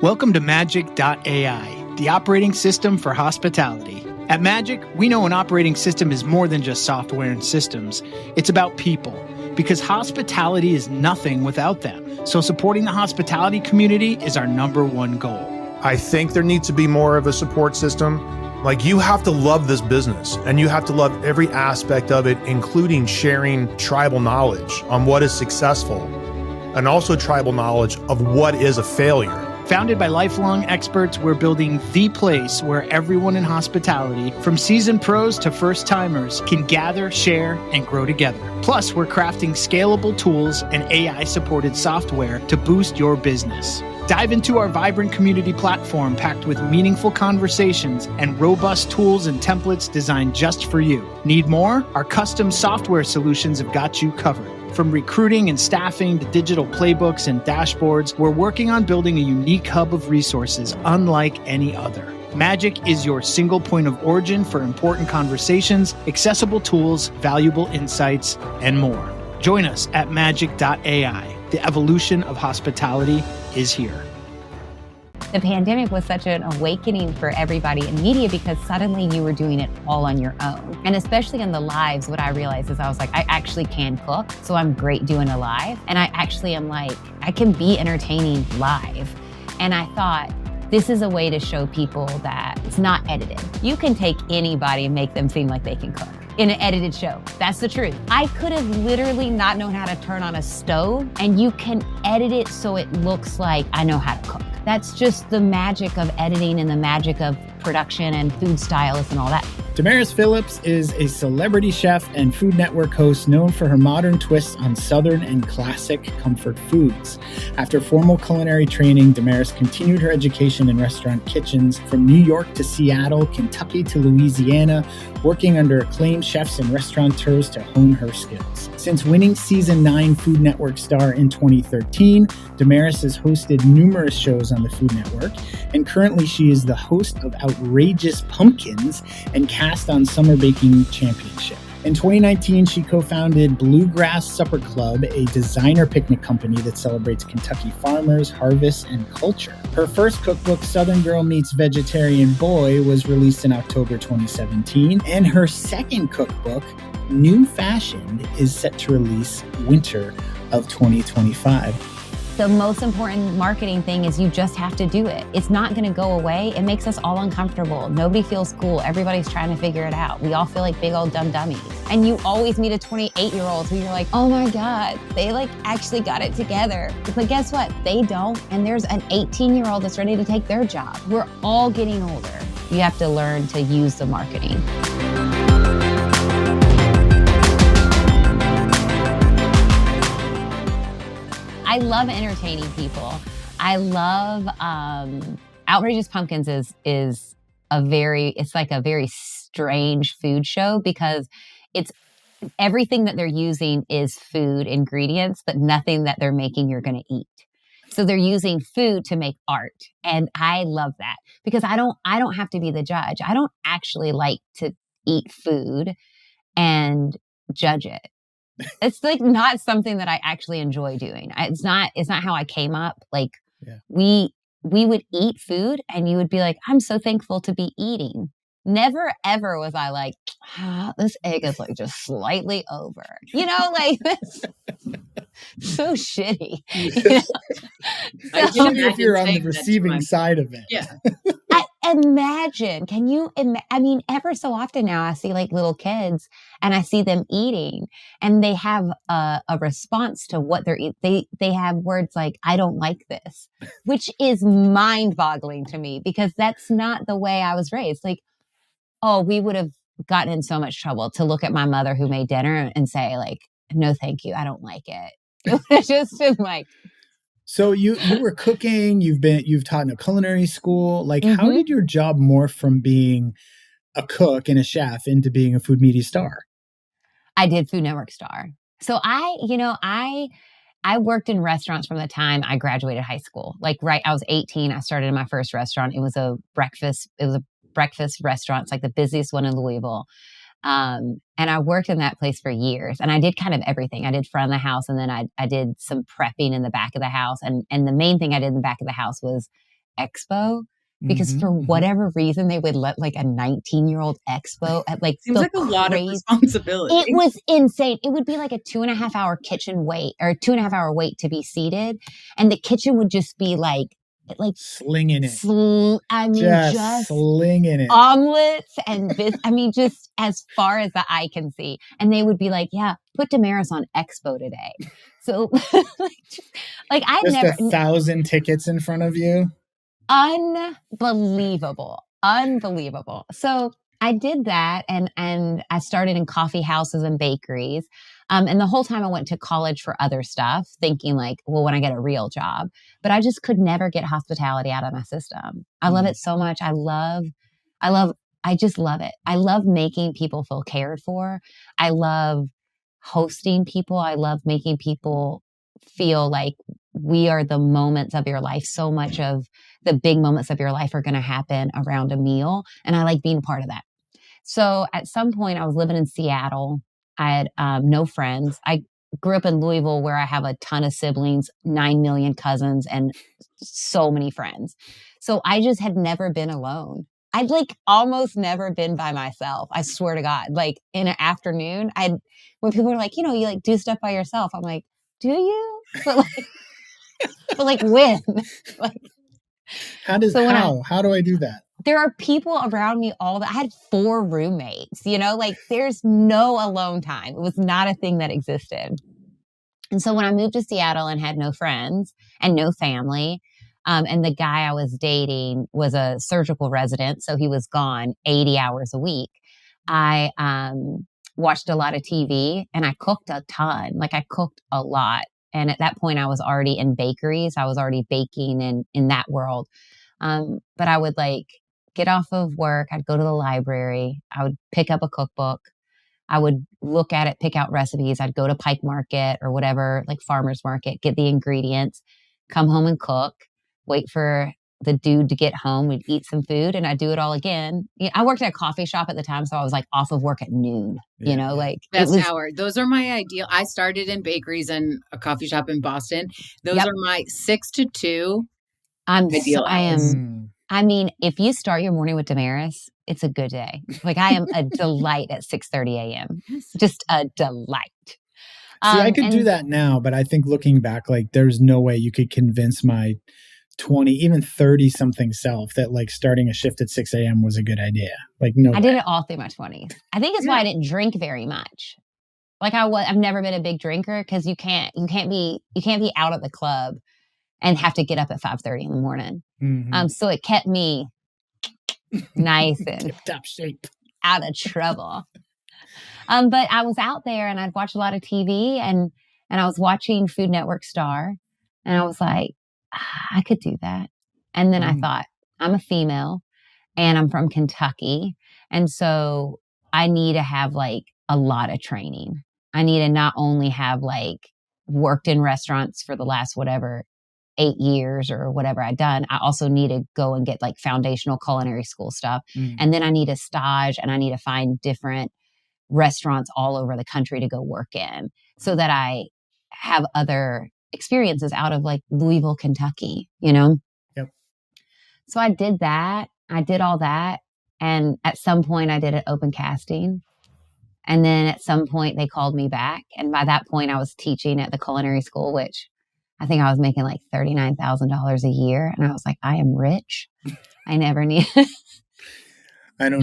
Welcome to Magic.ai, the operating system for hospitality. At Magic, we know an operating system is more than just software and systems. It's about people, because hospitality is nothing without them. So supporting the hospitality community is our number one goal. I think there needs to be more of a support system. Like, you have to love this business and you have to love every aspect of it, including sharing tribal knowledge on what is successful and also tribal knowledge of what is a failure. Founded by lifelong experts, we're building the place where everyone in hospitality, from seasoned pros to first-timers, can gather, share, and grow together. Plus, we're crafting scalable tools and AI-supported software to boost your business. Dive into our vibrant community platform packed with meaningful conversations and robust tools and templates designed just for you. Need more? Our custom software solutions have got you covered. From recruiting and staffing to digital playbooks and dashboards, we're working on building a unique hub of resources unlike any other. Magic is your single point of origin for important conversations, accessible tools, valuable insights, and more. Join us at magic.ai. The evolution of hospitality is here. The pandemic was such an awakening for everybody in media because suddenly you were doing it all on your own. And especially in the lives, what I realized is I was like, I actually can cook, so I'm great doing a live. And I actually am like, I can be entertaining live. And I thought, this is a way to show people that it's not edited. You can take anybody and make them seem like they can cook in an edited show. That's the truth. I could have literally not known how to turn on a stove, and you can edit it so it looks like I know how to cook. That's just the magic of editing and the magic of production and food stylists and all that. Damaris Phillips is a celebrity chef and Food Network host known for her modern twists on Southern and classic comfort foods. After formal culinary training, Damaris continued her education in restaurant kitchens from New York to Seattle, Kentucky to Louisiana, working under acclaimed chefs and restaurateurs to hone her skills. Since winning Season 9 Food Network star in 2013, Damaris has hosted numerous shows on the Food Network, and currently she is the host of Outrageous Pumpkins and cast on Summer Baking Championship. In 2019, she co-founded Bluegrass Supper Club, a designer picnic company that celebrates Kentucky farmers, harvests, and culture. Her first cookbook, Southern Girl Meets Vegetarian Boy, was released in October 2017, and her second cookbook, New Fashioned, is set to release winter of 2025. The most important marketing thing is you just have to do it. It's not going to go away. It makes us all uncomfortable. Nobody feels cool. Everybody's trying to figure it out. We all feel like big old dumb dummies. And you always meet a 28-year-old who you're like, oh my God, they actually got it together. But guess what? They don't. And there's an 18-year-old that's ready to take their job. We're all getting older. You have to learn to use the marketing. I love entertaining people. I love Outrageous Pumpkins is like a very strange food show because it's everything that they're using is food ingredients, but nothing that they're making you're going to eat. So they're using food to make art. And I love that because I don't have to be the judge. I don't actually like to eat food and judge it. It's like not something that I actually enjoy doing. It's not how I came up. Like we would eat food and you would be like, I'm so thankful to be eating. Never ever was I like, this egg is like just slightly over, like this. So shitty. I wonder if you're on the receiving side of it. Yeah. Imagine, I mean, ever so often now I see like little kids and I see them eating and they have a response to what they're eating. They have words like, I don't like this, which is mind boggling to me because that's not the way I was raised. Like, oh, we would have gotten in so much trouble to look at my mother who made dinner and say like, no, thank you. I don't like it. It would have just been like, so you were cooking, you've taught in a culinary school. Like, how did your job morph from being a cook and a chef into being a food media star? I did Food Network star. So I worked in restaurants from the time I graduated high school. Like, I was 18. I started in my first restaurant. It was a breakfast restaurant. It's like the busiest one in Louisville. And I worked in that place for years and I did kind of everything. I did front of the house and then I did some prepping in the back of the house. And the main thing I did in the back of the house was expo. Because for whatever reason, they would let like a 19-year-old expo at like seems like a lot of responsibility. It was insane. It would be like a 2.5-hour kitchen wait or 2.5-hour wait to be seated. And the kitchen would just be like slinging it. Just slinging it. Omelets and just as far as the eye can see. And they would be like, yeah, put Damaris on expo today. So I've just never 1,000 tickets in front of you. Unbelievable. So I did that and I started in coffee houses and bakeries. And the whole time I went to college for other stuff, thinking like, well, when I get a real job, but I just could never get hospitality out of my system. I love it so much. I just love it. I love making people feel cared for. I love hosting people. I love making people feel like we are the moments of your life. So much of the big moments of your life are going to happen around a meal. And I like being part of that. So at some point I was living in Seattle. I had no friends. I grew up in Louisville where I have a ton of siblings, 9 million cousins, and so many friends. So I just had never been alone. I'd like almost never been by myself. I swear to God, like in an afternoon, when people are like, you like do stuff by yourself. I'm like, do you? But when? How do I do that? There are people around me I had 4 roommates, there's no alone time. It was not a thing that existed. And so when I moved to Seattle and had no friends and no family, and the guy I was dating was a surgical resident, so he was gone 80 hours a week, I watched a lot of TV and I cooked a ton. I cooked a lot. And at that point, I was already in bakeries. I was already baking in that world. But I would get off of work. I'd go to the library. I would pick up a cookbook. I would look at it, pick out recipes. I'd go to Pike Market or whatever, farmer's market, get the ingredients, come home and cook, wait for the dude to get home. We'd eat some food and I'd do it all again. I worked at a coffee shop at the time. So I was off of work at noon, best hour. Those are my ideal. I started in bakeries and a coffee shop in Boston. Those are my 6 to 2 ideal hours. If you start your morning with Damaris, it's a good day. I am a delight at 6:30 a.m. Just a delight. See, I could do that now, but I think looking back, there's no way you could convince my 20, even 30 something self that starting a shift at 6 a.m. was a good idea. No way. I did it all through my 20s. I think it's why I didn't drink very much. I've never been a big drinker because you can't be out at the club and have to get up at 5:30 in the morning. Mm-hmm. So it kept me nice and top shape, out of trouble. But I was out there and I'd watch a lot of TV and I was watching Food Network Star and I was like, I could do that. And then I thought, I'm a female and I'm from Kentucky. And so I need to have a lot of training. I need to not only have worked in restaurants for the last 8 years or whatever I'd done. I also need to go and get foundational culinary school stuff. And then I need a stage and I need to find different restaurants all over the country to go work in so that I have other experiences out of Louisville, Kentucky, Yep. So I did that. I did all that. And at some point I did an open casting. And then at some point they called me back. And by that point I was teaching at the culinary school, which I think I was making $39,000 a year. And I was like, I am rich. I never need, I don't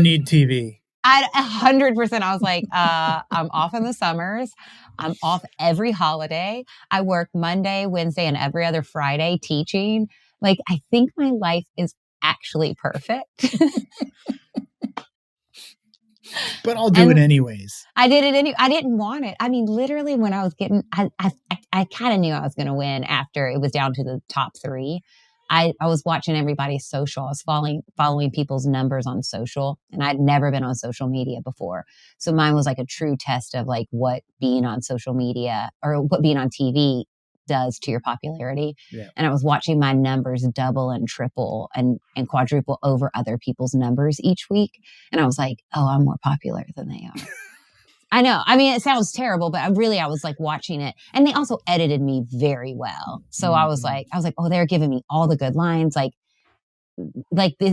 need TV. 100%. I was like, I'm off in the summers. I'm off every holiday. I work Monday, Wednesday, and every other Friday teaching. I think my life is actually perfect. But I'll do it anyways. I did it anyway. I didn't want it. Literally when I was I kind of knew I was going to win after it was down to the top 3. I was watching everybody's social. I was following people's numbers on social, and I'd never been on social media before. So mine was a true test of what being on social media or what being on TV does to your popularity. Yeah. And I was watching my numbers double and triple and quadruple over other people's numbers each week. And I was like, oh, I'm more popular than they are. I know. I mean, it sounds terrible, but I was like watching it, and they also edited me very well. So I was like, oh, they're giving me all the good lines. It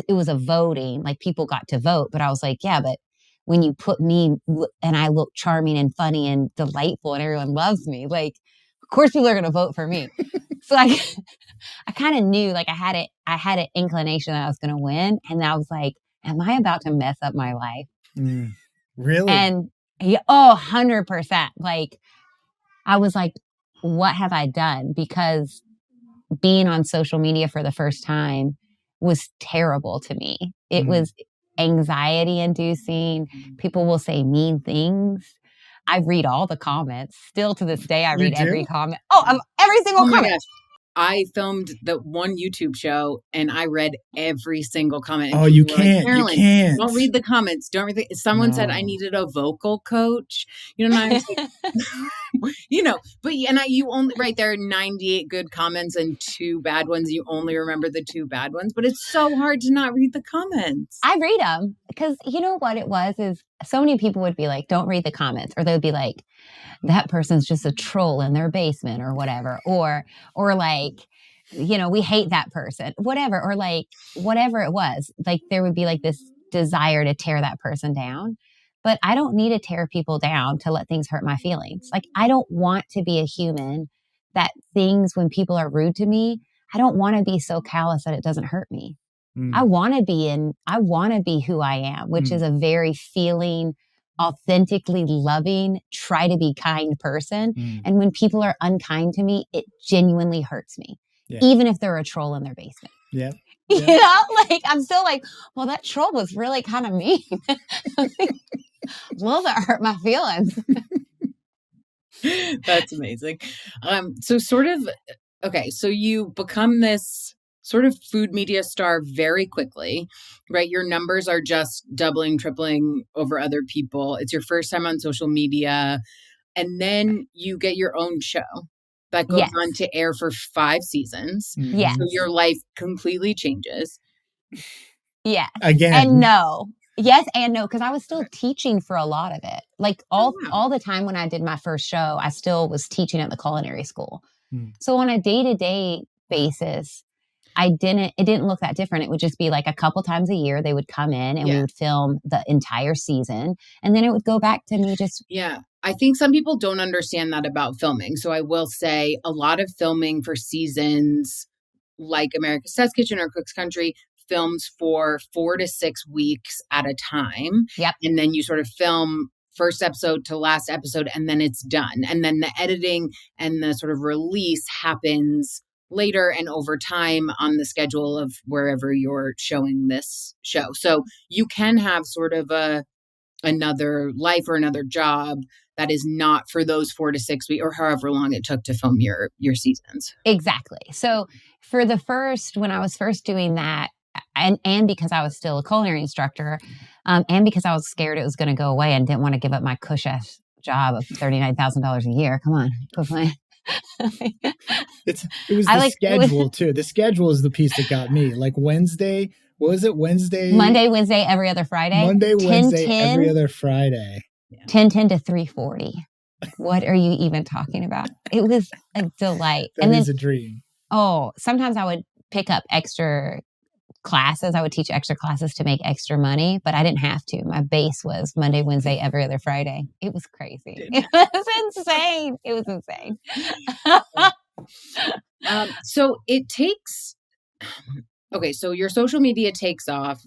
was a voting, like people got to vote, but I was like, yeah, but when you put me and I look charming and funny and delightful and everyone loves me, like, of course people are going to vote for me. So I kind of knew, like I had an inclination that I was going to win. And I was like, am I about to mess up my life? Really? And 100%. Like, I was like, what have I done? Because being on social media for the first time was terrible to me. It was anxiety inducing. People will say mean things. I read all the comments. Still to this day, I read every comment. Every single comment. Gosh. I filmed the one YouTube show and I read every single comment. And you can't. Like, you can't. Don't read the comments. Don't read someone said I needed a vocal coach. And I was like, you only there are 98 good comments and 2 bad ones. You only remember the 2 bad ones, but it's so hard to not read the comments. I read them because you know what it was is so many people would be like, don't read the comments, or they would be like, that person's just a troll in their basement or whatever, or like, we hate that person, whatever, or like whatever it was, like there would be like this desire to tear that person down. But I don't need to tear people down to let things hurt my feelings. Like, I don't want to be a human that things when people are rude to me, I don't want to be so callous that it doesn't hurt me. I want to be who I am, which is a very feeling, authentically loving, try to be kind person. And when people are unkind to me, it genuinely hurts me, even if they're a troll in their basement. Yeah. Like I'm still like, well, that troll was really kind of mean. Well, that hurt my feelings. That's amazing. So you become this sort of food media star very quickly, right? Your numbers are just doubling, tripling over other people. It's your first time on social media. And then you get your own show that goes on to air for 5 seasons. Yes. So your life completely changes. Yeah. Again. And no. Yes and no, because I was still teaching for a lot of it. Like all the time when I did my first show, I still was teaching at the culinary school. So on a day-to-day basis, it didn't look that different. It would just be like a couple times a year they would come in and we would film the entire season. And then it would go back to me just. Yeah. I think some people don't understand that about filming. So I will say a lot of filming for seasons like America's Test Kitchen or Cook's Country films for 4 to 6 weeks at a time. Yep. And then you sort of film first episode to last episode and then it's done. And then the editing and the sort of release happens later and over time on the schedule of wherever you're showing this show. So you can have sort of another life or another job that is not for those 4 to 6 weeks or however long it took to film your seasons. Exactly. So for when I was first doing that, and because I was still a culinary instructor, and because I was scared it was going to go away and didn't want to give up my cush-ass job of $39,000 a year. Come on, quit playing. It was the schedule too. The schedule is the piece that got me. Like Wednesday, what was it? Monday, Wednesday, every other Friday. Every other Friday. 10:10 to 3:40. What are you even talking about? It was a delight. That is a dream. Oh, sometimes I would pick up extra classes. I would teach extra classes to make extra money, but I didn't have to. My base was Monday, Wednesday, every other Friday. It was crazy. It was insane. It was insane. So it takes. Okay, so your social media takes off,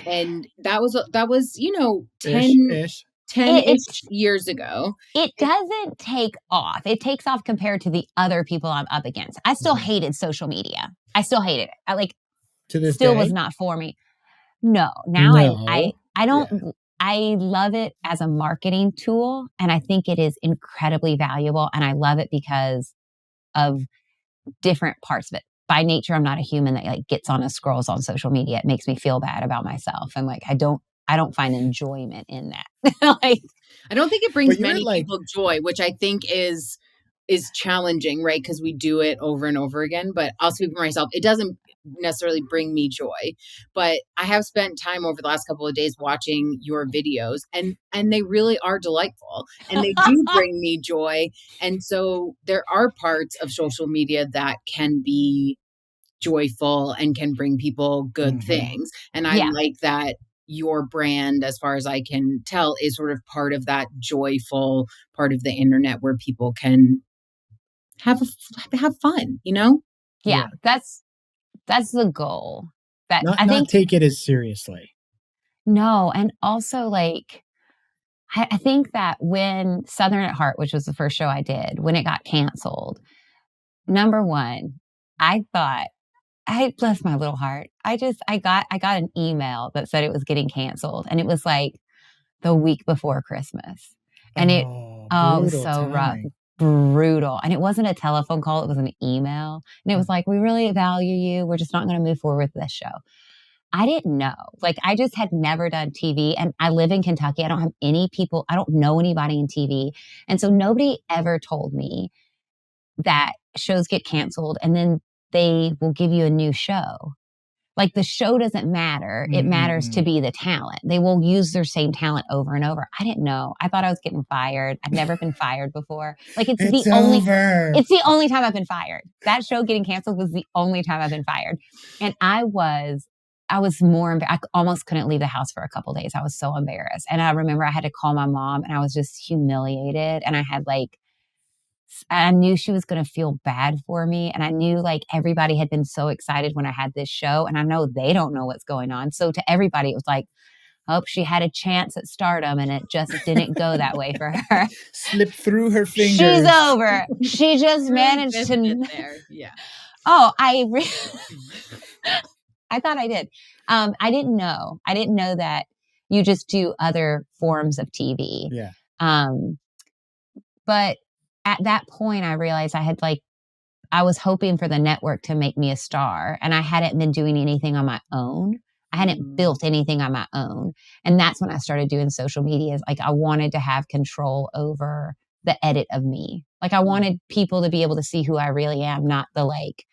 and that was 10-ish years ago. It doesn't take off. It takes off compared to the other people I'm up against. I still hated social media. I still hated it. I to this still day? Was not for me. No. Now I don't. Yeah. I love it as a marketing tool, and I think it is incredibly valuable. And I love it because of different parts of it. By nature, I'm not a human that gets on and scrolls on social media. It makes me feel bad about myself, and I don't find enjoyment in that. I don't think it brings many people joy, which I think is challenging, right? Because we do it over and over again. But I'll speak for myself. It doesn't. necessarily bring me joy, but I have spent time over the last couple of days watching your videos, and they really are delightful, and they do bring me joy. And so there are parts of social media that can be joyful and can bring people good things. And I like that your brand, as far as I can tell, is sort of part of that joyful part of the internet where people can have fun, you know? Yeah. That's the goal. That Not I think take it as seriously. no, and also like I think that when Southern at Heart, which was the first show I did, when it got canceled, number one, I thought, bless my little heart. I got an email that said it was getting canceled, and it was like the week before Christmas, and it was brutal so rough, timing. brutal, and it wasn't a telephone call; it was an email, and it was like, we really value you. We're just not going to move forward with this show. I didn't know. Like, I just had never done TV, and I live in Kentucky. I don't have any people. I don't know anybody in TV. And so nobody ever told me that shows get canceled and then they will give you a new show. Like, the show doesn't matter. It matters to be the talent. They will use their same talent over and over. I didn't know. I thought I was getting fired. I'd never been fired before. Like, it's the only time I've been fired. That show getting canceled was the only time I've been fired. And I was more, I almost couldn't leave the house for a couple of days. I was so embarrassed. And I remember I had to call my mom, and I was just humiliated. And I knew she was going to feel bad for me. And I knew like everybody had been so excited when I had this show. And I know they don't know what's going on. So to everybody, it was like, oh, she had a chance at stardom and it just didn't go that way for her. Slipped through her fingers. She's over. She just managed to. There. Yeah. Oh, I thought I did. I didn't know. I didn't know that you just do other forms of TV. Yeah. But at that point, I realized I was hoping for the network to make me a star, and I hadn't been doing anything on my own. I hadn't built anything on my own. And that's when I started doing social media. Like, I wanted to have control over the edit of me. Like, I wanted people to be able to see who I really am, not the like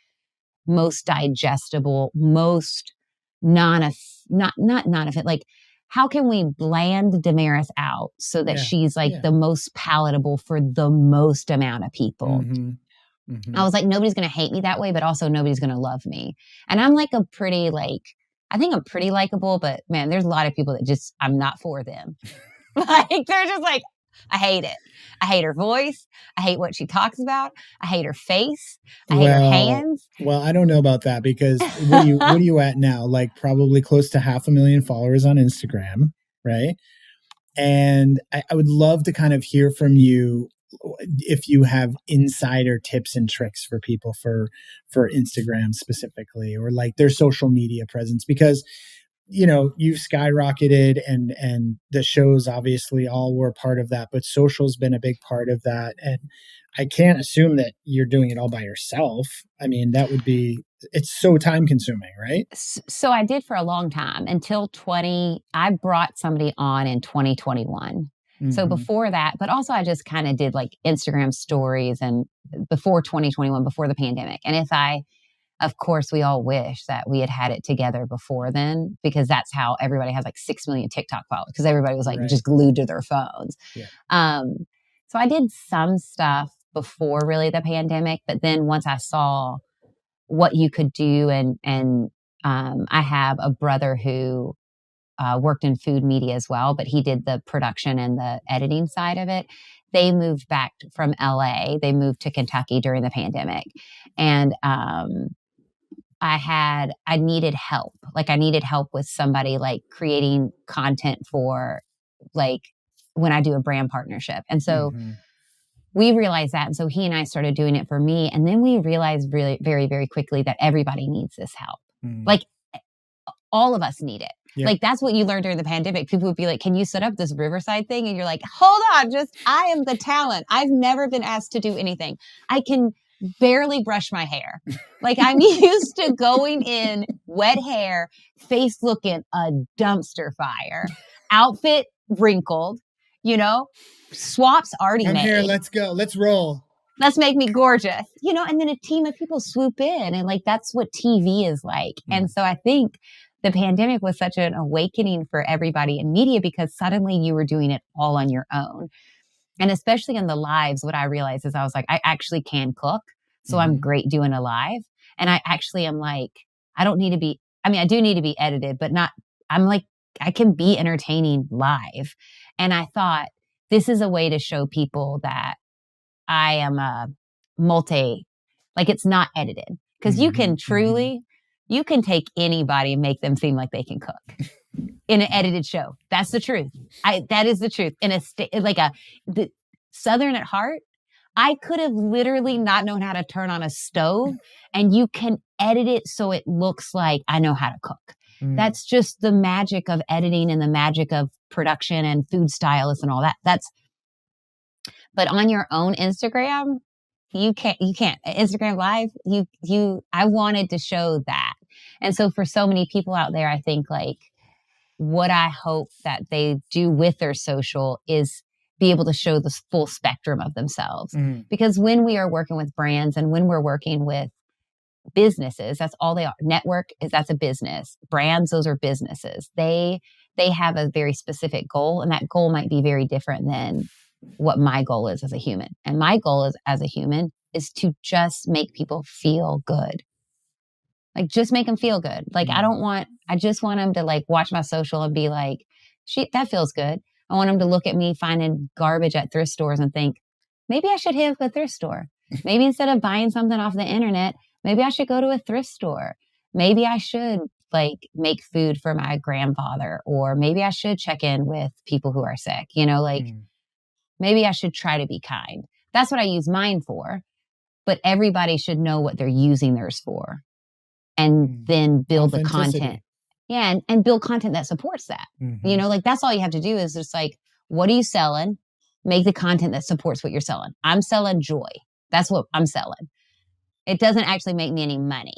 most digestible, most not like, how can we bland Damaris out so that she's like the most palatable for the most amount of people? I was like, nobody's going to hate me that way, but also nobody's going to love me. And I'm like I think I'm pretty likable, but man, there's a lot of people that just, I'm not for them. Like, they're just like, I hate it. I hate her voice. I hate what she talks about. I hate her face. I hate her hands. Well, I don't know about that, because what are you at now? Like, probably close to 500,000 followers on Instagram, right? And I would love to kind of hear from you if you have insider tips and tricks for people for Instagram specifically, or like their social media presence, because you've skyrocketed, and the shows obviously all were part of that, but social's been a big part of that. And I can't assume that you're doing it all by yourself. I mean, it's so time consuming, right? So I did for a long time until I brought somebody on in 2021. So before that, but also I just kind of did like Instagram stories, and before 2021, before the pandemic. And of course, we all wish that we had it together before then, because that's how everybody has like 6 million TikTok followers, because everybody was like just glued to their phones. Yeah. So I did some stuff before really the pandemic, but then once I saw what you could do, and I have a brother who worked in food media as well, but he did the production and the editing side of it. They moved back from LA. They moved to Kentucky during the pandemic. And I needed help. Like, I needed help with somebody like creating content for like when I do a brand partnership. And so we realized that. And so he and I started doing it for me. And then we realized really very, very quickly that everybody needs this help. Like, all of us need it. Yeah. Like, that's what you learned during the pandemic. People would be like, can you set up this Riverside thing? And you're like, hold on, I am the talent. I've never been asked to do anything. I can barely brush my hair. Like, I'm used to going in wet hair, face looking a dumpster fire, outfit wrinkled, swaps already I'm made. here, let's go. Let's roll. let's make me gorgeous, and then a team of people swoop in and like, that's what TV is like. And so I think the pandemic was such an awakening for everybody in media because suddenly you were doing it all on your own. And especially in the lives, what I realized is I was like, I actually can cook. So I'm great doing a live. And I actually am like, I don't need to be, I do need to be edited, but not, I'm like, I can be entertaining live. And I thought this is a way to show people that I am a like it's not edited. Because you can truly, you can take anybody and make them seem like they can cook in an edited show. That's the truth. That is the truth. In the Southern at heart, I could have literally not known how to turn on a stove, and you can edit it so it looks like I know how to cook. That's just the magic of editing and the magic of production and food stylists and all that. But on your own Instagram, you can't Instagram live. I wanted to show that. And so for so many people out there, I think like what I hope that they do with their social is be able to show the full spectrum of themselves. Because when we are working with brands and when we're working with businesses, that's all they are. Network that's a business. Brands, those are businesses. They have a very specific goal, and that goal might be very different than what my goal is as a human. And my goal is as a human is to just make people feel good. Like just make them feel good. Like I just want them to like watch my social and be like, that feels good. I want them to look at me finding garbage at thrift stores and think, maybe I should hit a thrift store. Maybe instead of buying something off the internet, maybe I should go to a thrift store. Maybe I should like make food for my grandfather, or maybe I should check in with people who are sick, maybe I should try to be kind. That's what I use mine for. But everybody should know what they're using theirs for, and then build the content. Yeah. And build content that supports that. Like that's all you have to do is just like, what are you selling? Make the content that supports what you're selling. I'm selling joy. That's what I'm selling. It doesn't actually make me any money.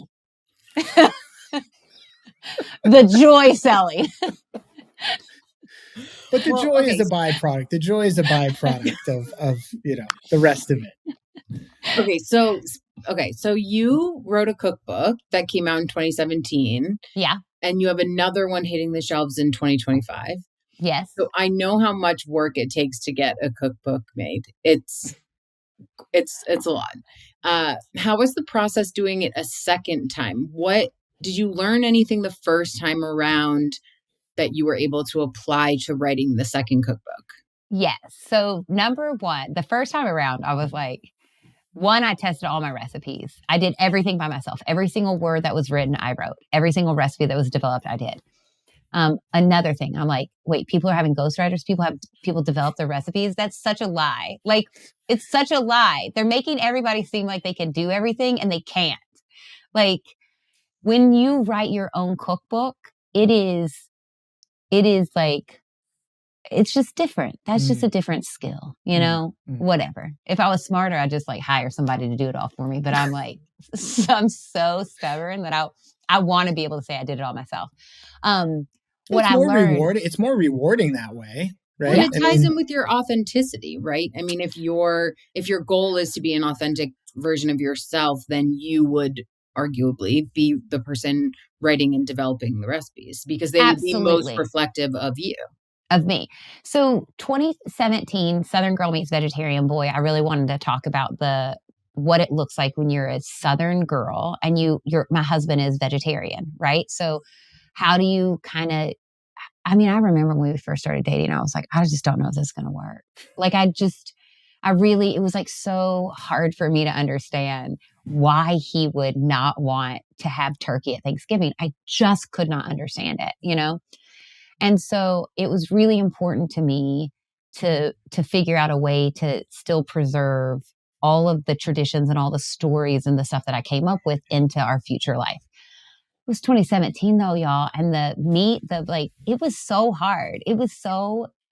The joy selling. But the joy is a byproduct. The joy is a byproduct of the rest of it. So you wrote a cookbook that came out in 2017. Yeah. And you have another one hitting the shelves in 2025. Yes. So I know how much work it takes to get a cookbook made. It's a lot. How was the process doing it a second time? What did you learn anything the first time around that you were able to apply to writing the second cookbook? Yes. So number one, the first time around, I was like, I tested all my recipes. I did everything by myself. Every single word that was written, I wrote. Every single recipe that was developed, I did. Another thing, I'm like, wait, people are having ghostwriters? People develop their recipes? That's such a lie. Like, it's such a lie. They're making everybody seem like they can do everything and they can't. Like, when you write your own cookbook, it is like, it's just different. That's just a different skill, whatever. If I was smarter, I'd just like hire somebody to do it all for me. But I'm like, I'm so stubborn that I want to be able to say I did it all myself. It's more rewarding that way, right? Well, it ties in with your authenticity, right? I mean, if your goal is to be an authentic version of yourself, then you would arguably be the person writing and developing the recipes because they would be most reflective of you. Of me. So 2017, Southern Girl Meets Vegetarian Boy, I really wanted to talk about what it looks like when you're a Southern girl and my husband is vegetarian, right? So how do you I remember when we first started dating, I was like, I just don't know if this is going to work. Like, it was like so hard for me to understand why he would not want to have turkey at Thanksgiving. I just could not understand it, And so it was really important to me to figure out a way to still preserve all of the traditions and all the stories and the stuff that I came up with into our future life. It was 2017 though, y'all. And it was so hard.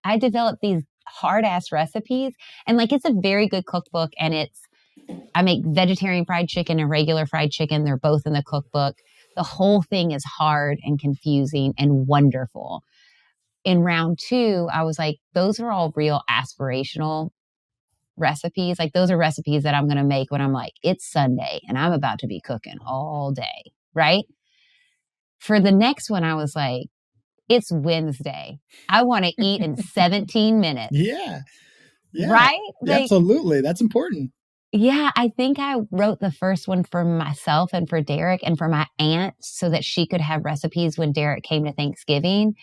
I developed these hard ass recipes and it's a very good cookbook. And I make vegetarian fried chicken and regular fried chicken. They're both in the cookbook. The whole thing is hard and confusing and wonderful. In round 2, I was like, those are all real aspirational recipes, like those are recipes that I'm going to make when I'm like, it's Sunday and I'm about to be cooking all day, right? For the next one, I was like, it's Wednesday. I want to eat in 17 minutes. Yeah. Right? Like, absolutely. That's important. yeah, I think I wrote the first one for myself and for Derek and for my aunt so that she could have recipes when Derek came to Thanksgiving.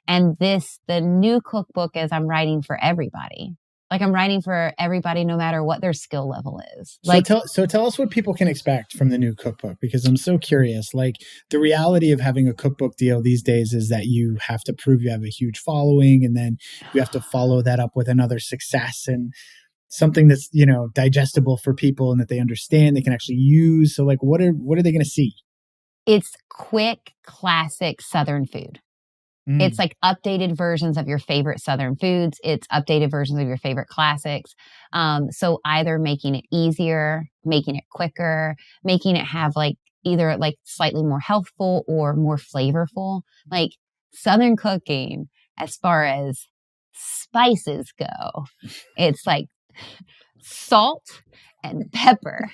And the new cookbook is I'm writing for everybody. Like I'm writing for everybody, no matter what their skill level is. So tell us what people can expect from the new cookbook, because I'm so curious. Like the reality of having a cookbook deal these days is that you have to prove you have a huge following, and then you have to follow that up with another success and something that's, digestible for people and that they understand, they can actually use. So like, what are they going to see? It's quick, classic Southern food. It's like updated versions of your favorite Southern foods. It's updated versions of your favorite classics. So either making it easier, making it quicker, making it have like either like slightly more healthful or more flavorful. Like Southern cooking, as far as spices go, it's like salt and pepper.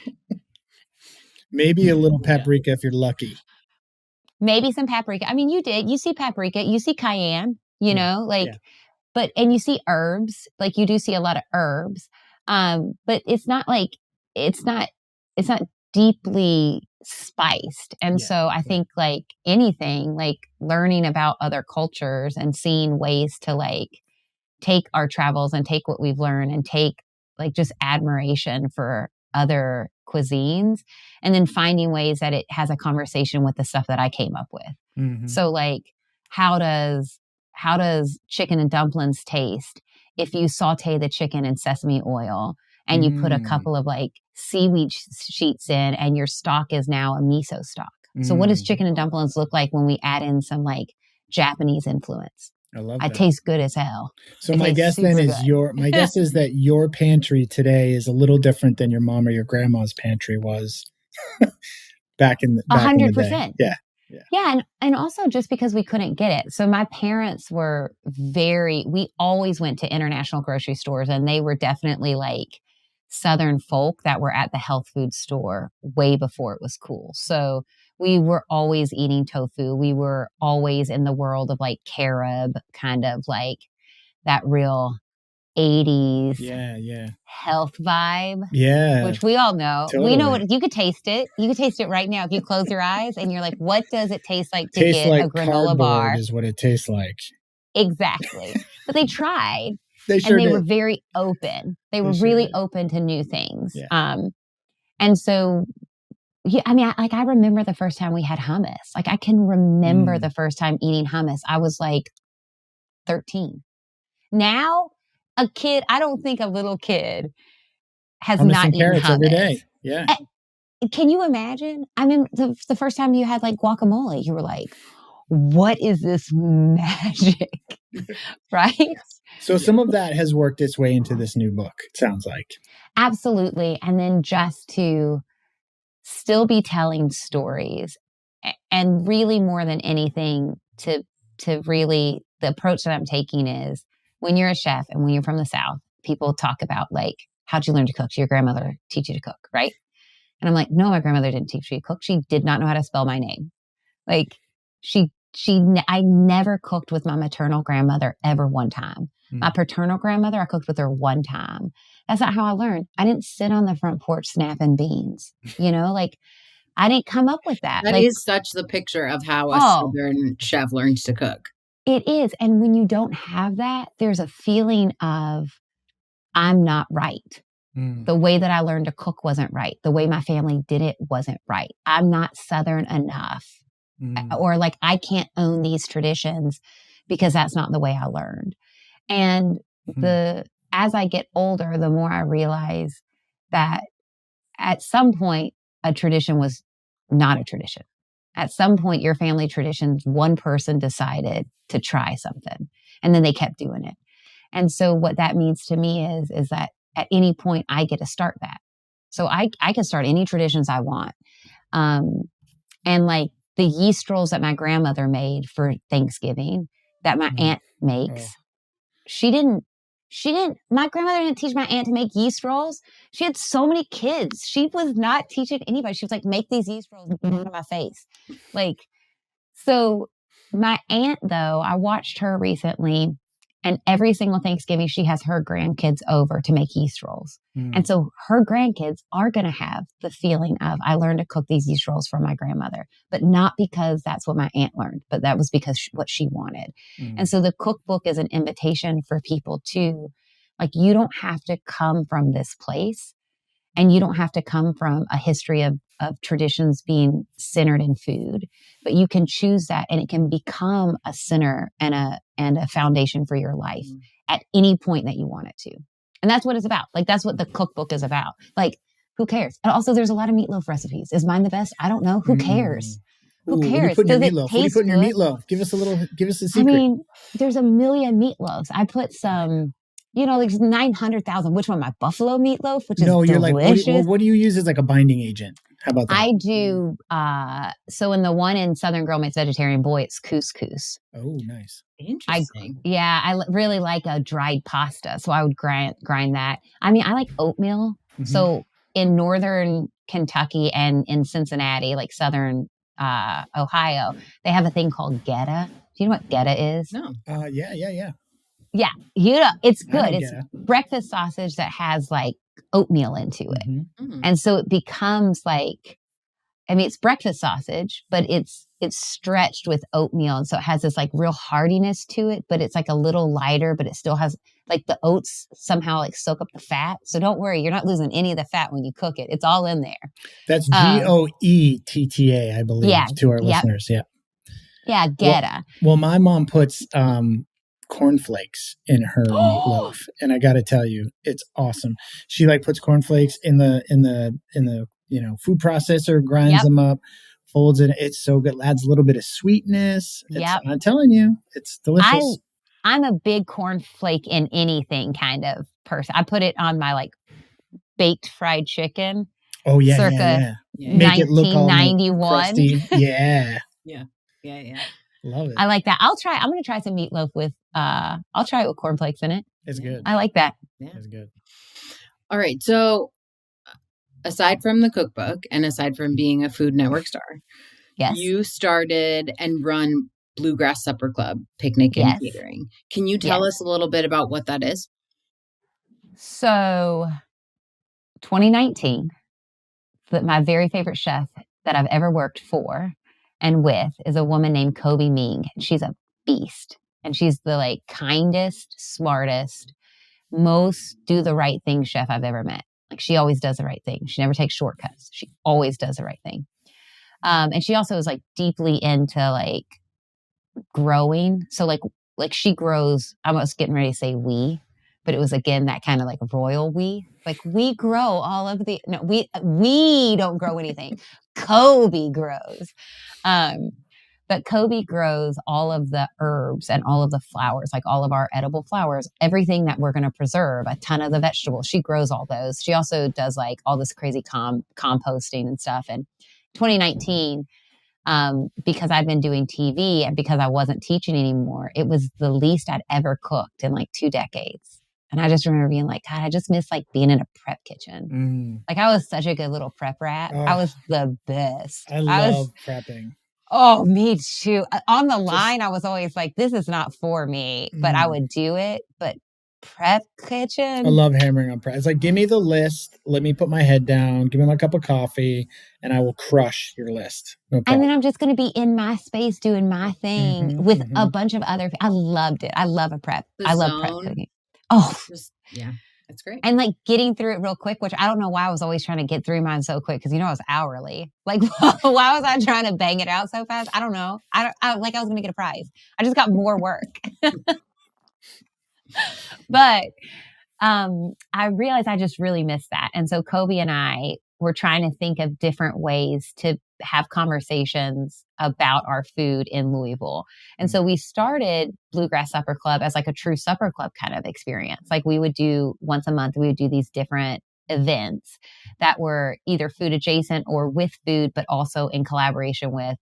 Maybe a little paprika if you're lucky. Maybe some paprika. I mean, you see paprika, you see cayenne, but, and you see herbs, like you do see a lot of herbs. But it's not deeply spiced. And so I think like anything, like learning about other cultures and seeing ways to like take our travels and take what we've learned and take like just admiration for other cuisines, and then finding ways that it has a conversation with the stuff that I came up with. Mm-hmm. So like, how does chicken and dumplings taste if you saute the chicken in sesame oil and you put a couple of like seaweed sheets in and your stock is now a miso stock? So what does chicken and dumplings look like when we add in some like Japanese influence? I love that. It tastes good as hell. So my guess then is my guess is that your pantry today is a little different than your mom or your grandma's pantry was back in the 100%. Yeah. Yeah. And also just because we couldn't get it. So my parents were we always went to international grocery stores, and they were definitely like Southern folk that were at the health food store way before it was cool. So we were always eating tofu. We were always in the world of like carob, kind of like that real 80s health vibe. Yeah. Which we all know. Totally. We know what you could taste it. You could taste it right now if you close your eyes and you're like, what does it taste like to get like a granola bar? Is what it tastes like. Exactly. But they tried. They sure and they did. were very open. They were really open to new things. Yeah. And so yeah, I mean, I remember the first time we had hummus. Like I can remember the first time eating hummus. I was like 13. Now, I don't think a little kid has hummus not and eaten carrots hummus every day. Yeah. Can you imagine? I mean, the first time you had like guacamole, you were like, what is this magic? Right? So some of that has worked its way into this new book, it sounds like. Absolutely. And then just to still be telling stories, and really more than anything to really, the approach that I'm taking is when you're a chef and when you're from the South, people talk about like, how'd you learn to cook? Did your grandmother teach you to cook? Right. And I'm like, no, my grandmother didn't teach me to cook. She did not know how to spell my name. Like I never cooked with my maternal grandmother ever one time. My paternal grandmother, I cooked with her one time. That's not how I learned. I didn't sit on the front porch snapping beans, like I didn't come up with that. That like, is such the picture of how a Southern chef learns to cook. It is. And when you don't have that, there's a feeling of I'm not right. The way that I learned to cook wasn't right. The way my family did it wasn't right. I'm not Southern enough. Or like, I can't own these traditions because that's not the way I learned. And as I get older, the more I realize that at some point, a tradition was not a tradition. At some point, your family traditions, one person decided to try something and then they kept doing it. And so what that means to me is that at any point I get to start that. So I can start any traditions I want. And like the yeast rolls that my grandmother made for Thanksgiving that my aunt makes, she didn't my grandmother didn't teach my aunt to make yeast rolls. She had so many kids. She was not teaching anybody. She was like, make these yeast rolls and out of my face. Like, so my aunt, though, I watched her recently, and every single Thanksgiving, she has her grandkids over to make yeast rolls. And so her grandkids are going to have the feeling of, I learned to cook these yeast rolls from my grandmother, but not because that's what my aunt learned, but that was because what she wanted. And so the cookbook is an invitation for people to, like, you don't have to come from this place, and you don't have to come from a history of traditions being centered in food, but you can choose that, and it can become a center and a foundation for your life at any point that you want it to. And that's what it's about. Like, that's what the cookbook is about. Like, who cares? And also, there's a lot of meatloaf recipes. Is mine the best? I don't know. Who cares? Who cares? What do you put in your Does it meatloaf? What do you taste put in your good? meatloaf? Give us a secret. I mean, there's a million meatloafs. I put some, like 900,000. Which one? My buffalo meatloaf, which is you're delicious. like, what do you use as like a binding agent? How about that? I do. So in the one in Southern Girl Meets Vegetarian Boy, it's couscous. Oh, nice. Interesting. I really like a dried pasta, so I would grind that. I mean, I like oatmeal. So in northern Kentucky and in Cincinnati, like southern Ohio, they have a thing called geta. Do you know what geta is? No. Yeah. Yeah, it's good. It's breakfast sausage that has like oatmeal into it. And so it becomes like, I mean, it's breakfast sausage, but it's stretched with oatmeal. And so it has this like real hardiness to it, but it's like a little lighter, but it still has like the oats somehow like soak up the fat. So don't worry, you're not losing any of the fat when you cook it. It's all in there. That's GOETTA, I believe, to our listeners. Yeah. Yeah, geta. Well, my mom puts cornflakes in her meatloaf, and I got to tell you, it's awesome. She like puts cornflakes in the food processor, grinds them up, folds it. It's so good. Adds a little bit of sweetness. I'm telling you, it's delicious. I'm a big cornflake in anything kind of person. I put it on my like baked fried chicken. Oh yeah, circa Make it look all 1991. Yeah. Love it. I like that. I'm going to try some meatloaf with, I'll try it with cornflakes in it. It's good. I like that. Yeah. It's good. All right. So aside from the cookbook and aside from being a Food Network star, yes, you started and run Bluegrass Supper Club Picnic and Catering. Can you tell us a little bit about what that is? So 2019, my very favorite chef that I've ever worked for and with is a woman named Kobe Ming. She's a beast. And she's the like kindest, smartest, most do the right thing chef I've ever met. Like she always does the right thing. She never takes shortcuts. She always does the right thing. And she also is like deeply into like growing. So like she grows, I was getting ready to say we, but it was again that kind of like royal we. Like we grow all of the, no, we don't grow anything. Kobe grows. But Kobe grows all of the herbs and all of the flowers, like all of our edible flowers, everything that we're going to preserve, a ton of the vegetables. She grows all those. She also does like all this crazy composting and stuff. And 2019, because I've been doing TV and because I wasn't teaching anymore, it was the least I'd ever cooked in like 2 decades. And I just remember being like, God, I just miss like being in a prep kitchen. Like I was such a good little prep rat. I was the best. I love prepping. Oh, me too. On the line, I was always like, this is not for me, but I would do it. But prep kitchen. I love hammering on prep. It's like, give me the list. Let me put my head down. Give me my cup of coffee and I will crush your list. No problem. And then I'm just going to be in my space doing my thing with a bunch of other. I loved it. I love a prep. I love prep cooking. Oh, yeah. That's great. And like getting through it real quick, which I don't know why I was always trying to get through mine so quick. Cause I was hourly. Like why was I trying to bang it out so fast? I don't know. I like I was going to get a prize. I just got more work. But I realized I just really missed that. And so Kobe and I were trying to think of different ways to have conversations about our food in Louisville. And so we started Bluegrass Supper Club as like a true supper club kind of experience. Like we would do once a month, we would do these different events that were either food adjacent or with food, but also in collaboration with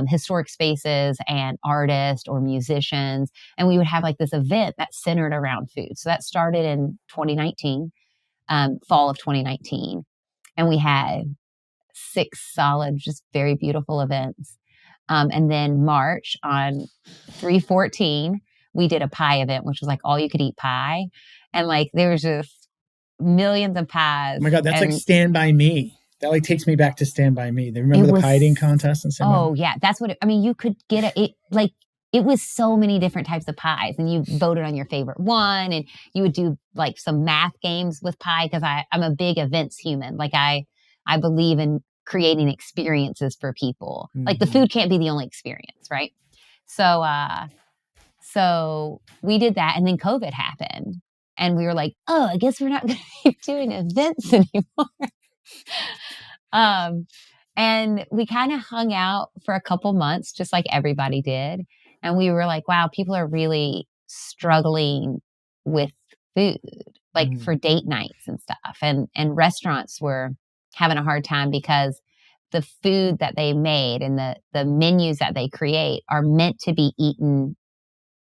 historic spaces and artists or musicians. And we would have like this event that centered around food. So that started in 2019, fall of 2019. And we had 6 solid, just very beautiful events. And then March on 3/14, we did a pie event, which was like all you could eat pie. And like there was just millions of pies. Oh my God, that's like Stand By Me. That like takes me back to Stand By Me. They remember the pie eating contest and Stand By Me? Yeah, that's what you could get it was so many different types of pies, and you voted on your favorite one, and you would do like some math games with pie because I'm a big events human. Like I believe in creating experiences for people. Mm-hmm. Like the food can't be the only experience, right? So we did that, and then COVID happened, and we were like, oh, I guess we're not going to keep doing events anymore. And we kind of hung out for a couple months, just like everybody did. And we were like, wow, people are really struggling with food, like for date nights and stuff. And restaurants were having a hard time because the food that they made and the menus that they create are meant to be eaten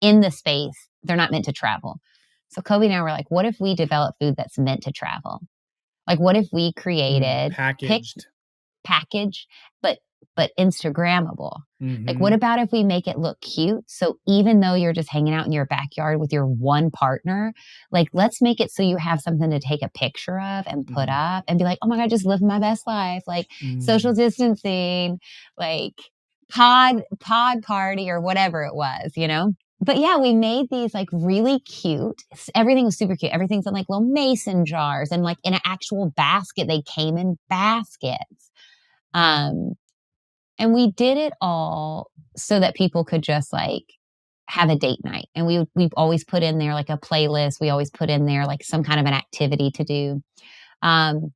in the space. They're not meant to travel. So Kobe and I were like, what if we develop food that's meant to travel? Like, what if we created packaged, but Instagrammable? Mm-hmm. Like, what about if we make it look cute? So even though you're just hanging out in your backyard with your one partner, like, let's make it so you have something to take a picture of and put up and be like, oh my God, just living my best life. Like social distancing, like pod party or whatever it was, you know? But yeah, we made these like really cute. Everything was super cute. Everything's in like little mason jars and like in an actual basket. They came in baskets. And we did it all so that people could just like have a date night. And we've always put in there like a playlist. We always put in there like some kind of an activity to do. And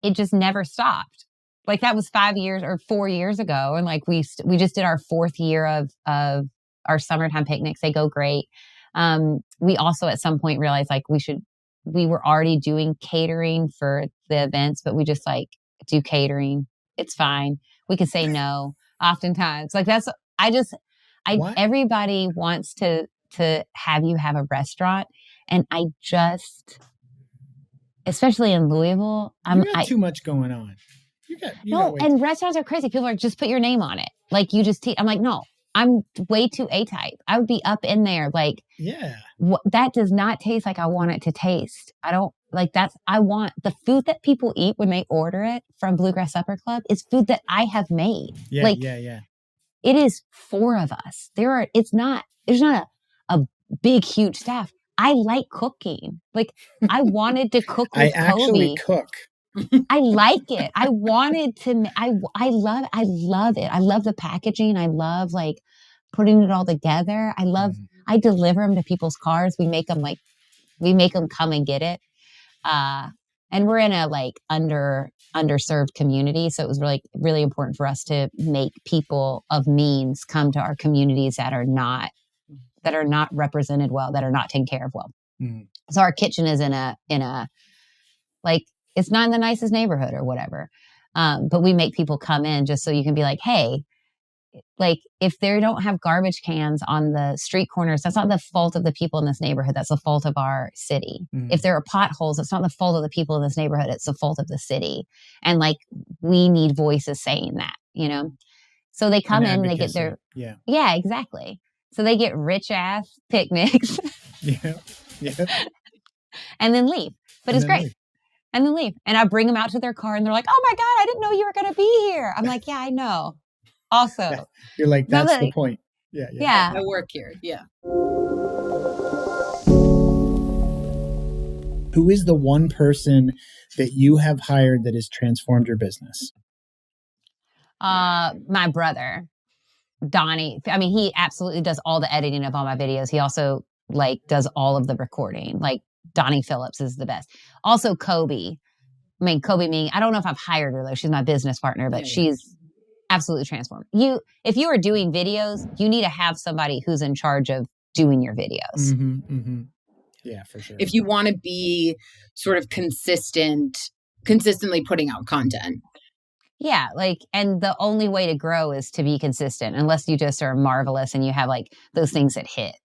it just never stopped. Like that was 5 years or 4 years ago. And like we just did our 4th year of our summertime picnics. They go great. We also at some point realized like we were already doing catering for the events, but we just like do catering. It's fine. We can say no oftentimes. Like everybody wants to have you have a restaurant. And I just, especially in Louisville, you got too much going on. And restaurants are crazy. People are just put your name on it. Like you just, I'm like, no, I'm way too A-type. I would be up in there. Like, that does not taste like I want it to taste. I don't like I want the food that people eat when they order it from Bluegrass Supper Club is food that I have made. It is 4 of us. There's not a big, huge staff. I like cooking. Like I wanted to cook with Kobe. I actually cook. I like it. I wanted to, I love it. I love the packaging. I love like putting it all together. I deliver them to people's cars. We make them come and get it. And we're in a like underserved community. So it was really, really important for us to make people of means come to our communities that are not represented well, that are not taken care of well. Mm. So our kitchen is in a like, it's not in the nicest neighborhood or whatever. But we make people come in just so you can be like, hey, like if they don't have garbage cans on the street corners, that's not the fault of the people in this neighborhood. That's the fault of our city. Mm. If there are potholes, it's not the fault of the people in this neighborhood. It's the fault of the city. And like, we need voices saying that, you know? So they come in and they get their, yeah, exactly. So they get rich ass picnics. Yeah. And then leave. But it's great. And then leave. And I bring them out to their car and they're like, oh my God, I didn't know you were going to be here. I'm like, yeah, I know. Also. You're like, that's the point. Yeah. I work here. Yeah. Who is the one person that you have hired that has transformed your business? My brother, Donnie. I mean, he absolutely does all the editing of all my videos. He also like does all of the recording. Like, Damaris Phillips is the best. Also, Kobe. I mean, I don't know if I've hired her though. She's my business partner, but she's absolutely transformed. If you are doing videos, you need to have somebody who's in charge of doing your videos. Mm-hmm, mm-hmm. Yeah, for sure. If you want to be sort of consistently putting out content. Yeah, like, and the only way to grow is to be consistent, unless you just are marvelous and you have like those things that hit.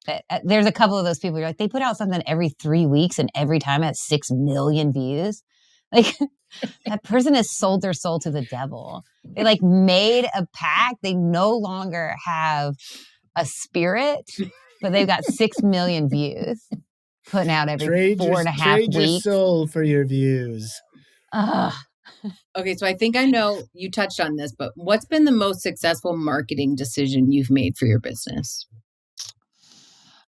But there's a couple of those people who are like, they put out something every 3 weeks and every time it has 6 million views. Like, that person has sold their soul to the devil. They like made a pact. They no longer have a spirit, but they've got 6 million views putting out every 4.5 trade your weeks. soul for your views. Ugh. Okay, so I think I know you touched on this, but what's been the most successful marketing decision you've made for your business?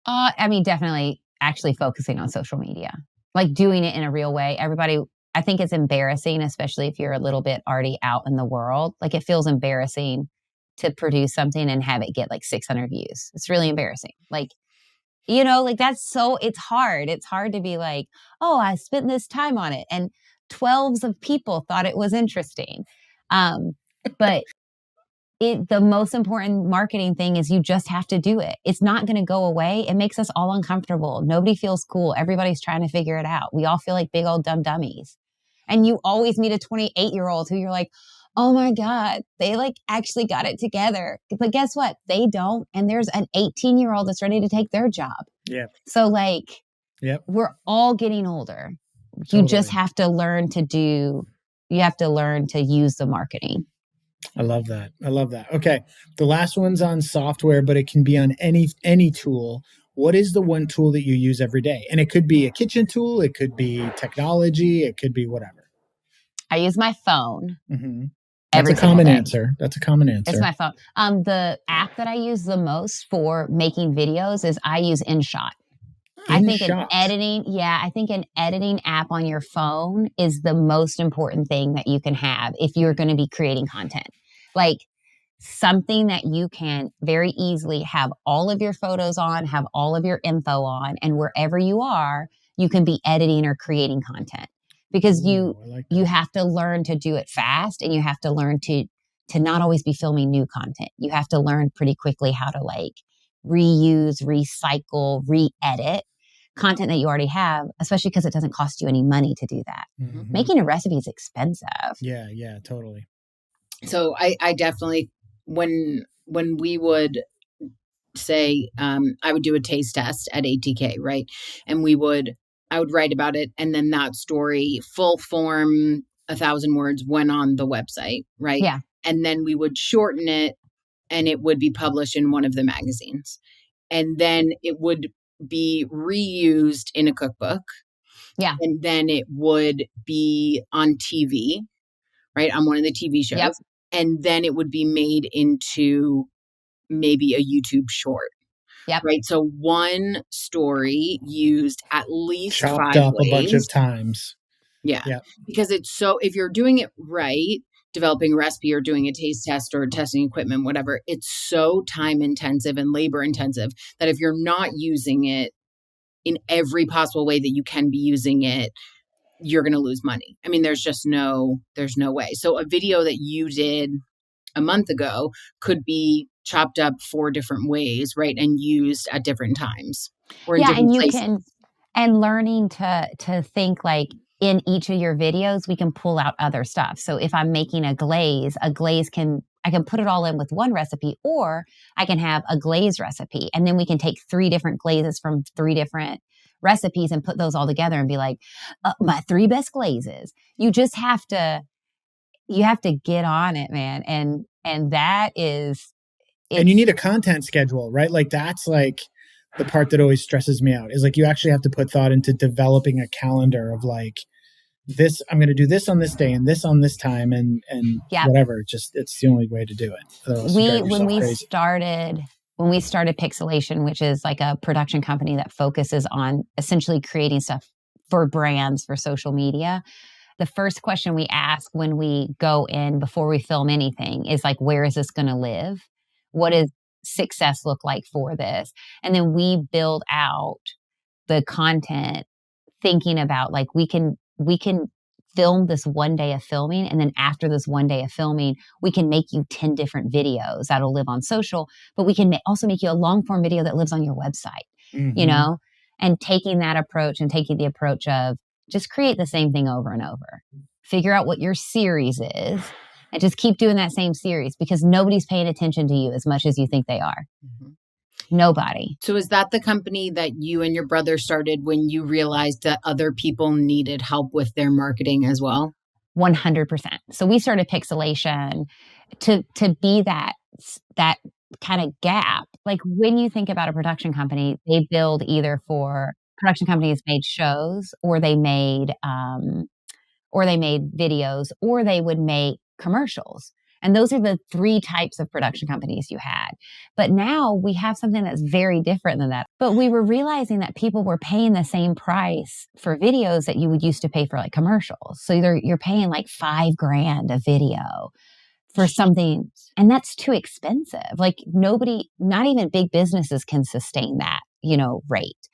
I mean, definitely actually focusing on social media, like doing it in a real way. Everybody, I think it's embarrassing, especially if you're a little bit already out in the world. Like, it feels embarrassing to produce something and have it get like 600 views. It's really embarrassing. Like, you know, like that's so, it's hard. It's hard to be like, oh, I spent this time on it and 12s of people thought it was interesting. But the most important marketing thing is you just have to do it. It's not going to go away. It makes us all uncomfortable. Nobody feels cool. Everybody's trying to figure it out. We all feel like big old dumb dummies. And you always meet a 28-year-old who you're like, oh my God, they like actually got it together. But guess what? They don't. And there's an 18-year-old that's ready to take their job. Yeah. So like, Yep. we're all getting older. You Totally. just have to learn to use the marketing. I love that. Okay. The last one's on software, but it can be on any tool. What is the one tool that you use every day? And it could be a kitchen tool. It could be technology. It could be whatever. I use my phone. Mm-hmm. That's a common answer. It's my phone. The app that I use the most for making videos is I use InShot. I think an editing app on your phone is the most important thing that you can have if you're going to be creating content. Like, something that you can very easily have all of your photos on, have all of your info on, and wherever you are, you can be editing or creating content. Because you have to learn to do it fast, and you have to learn to not always be filming new content. You have to learn pretty quickly how to like reuse, recycle, re-edit content that you already have, especially because it doesn't cost you any money to do that. Mm-hmm. Making a recipe is expensive. Yeah, totally. So I definitely, when we would say, I would do a taste test at ATK, right? And I would write about it. And then that story, full form, 1,000 words, went on the website, right? Yeah. And then we would shorten it and it would be published in one of the magazines. And then it would be reused in a cookbook. Yeah. And then it would be on TV, right? On one of the TV shows. Yep. And then it would be made into maybe a YouTube short. Yep. Right. So one story used at least chopped 5 up ways. A bunch of times. Yeah. Because it's so, if you're doing it right, developing a recipe or doing a taste test or testing equipment, whatever, it's so time intensive and labor intensive that if you're not using it in every possible way that you can be using it, you're going to lose money. I mean, there's no way. So a video that you did a month ago could be chopped up 4 different ways, right? And used at different times or in different places. And learning to think like, in each of your videos, we can pull out other stuff. So if I'm making a glaze I can put it all in with one recipe, or I can have a glaze recipe. And then we can take 3 different glazes from 3 different recipes and put those all together and be like, my 3 best glazes. You just have to get on it, man. And that is, and you need a content schedule, right? Like, that's like the part that always stresses me out, is like, you actually have to put thought into developing a calendar of like, this, I'm going to do this on this day and this on this time and whatever. Just, it's the only way to do it. When we started Pixelation, which is like a production company that focuses on essentially creating stuff for brands for social media, the first question we ask when we go in before we film anything is like, where is this going to live? What does success look like for this? And then we build out the content thinking about like, we can film this one day of filming. And then after this one day of filming, we can make you 10 different videos that'll live on social, but we can also make you a long form video that lives on your website, you know, and taking that approach and taking the approach of just create the same thing over and over, figure out what your series is, and just keep doing that same series because nobody's paying attention to you as much as you think they are. Mm-hmm. Nobody. So is that the company that you and your brother started when you realized that other people needed help with their marketing as well? 100%. So we started Pixelation to be that kind of gap. Like when you think about a production company, they build either for production companies made shows or they made videos or they would make commercials. And those are the 3 types of production companies you had. But now we have something that's very different than that. But we were realizing that people were paying the same price for videos that you would used to pay for like commercials. So you're paying like $5,000 a video for something. And that's too expensive. Like nobody, not even big businesses can sustain that, rate.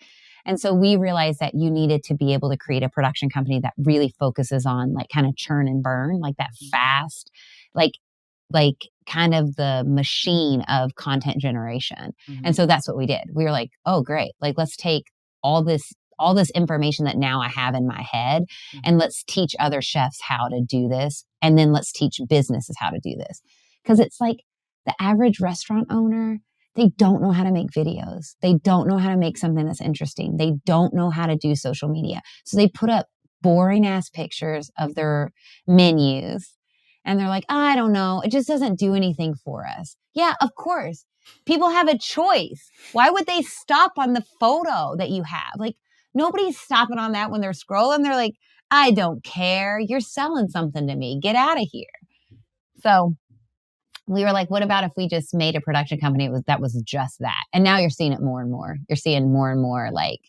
And so we realized that you needed to be able to create a production company that really focuses on like kind of churn and burn, like that fast, like kind of the machine of content generation. Mm-hmm. And so that's what we did. We were like, oh, great. Like, let's take all this information that now I have in my head mm-hmm. and let's teach other chefs how to do this. And then let's teach businesses how to do this. Because it's like the average restaurant owner, they don't know how to make videos. They don't know how to make something that's interesting. They don't know how to do social media. So they put up boring ass pictures of their menus. And they're like, I don't know. It just doesn't do anything for us. Yeah, of course. People have a choice. Why would they stop on the photo that you have? Like, nobody's stopping on that when they're scrolling. They're like, I don't care. You're selling something to me. Get out of here. So we were like, what about if we just made a production company that was just that? And now you're seeing it more and more. You're seeing more and more like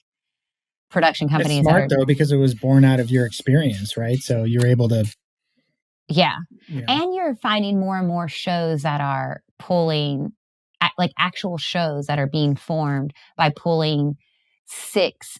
production companies. It's smart though, because it was born out of your experience, right? So you're able to. Yeah. And you're finding more and more shows that are pulling, like actual shows that are being formed by pulling 6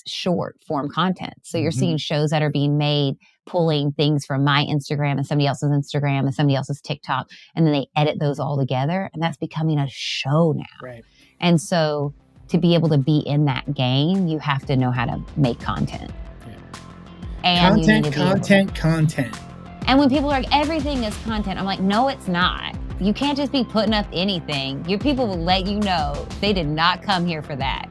short form content. So you're seeing shows that are being made, pulling things from my Instagram and somebody else's Instagram and somebody else's TikTok. And then they edit those all together. And that's becoming a show now. Right. And so to be able to be in that game, you have to know how to make content. And content. And when people are like, everything is content, I'm like, no, it's not. You can't just be putting up anything. Your people will let you know they did not come here for that.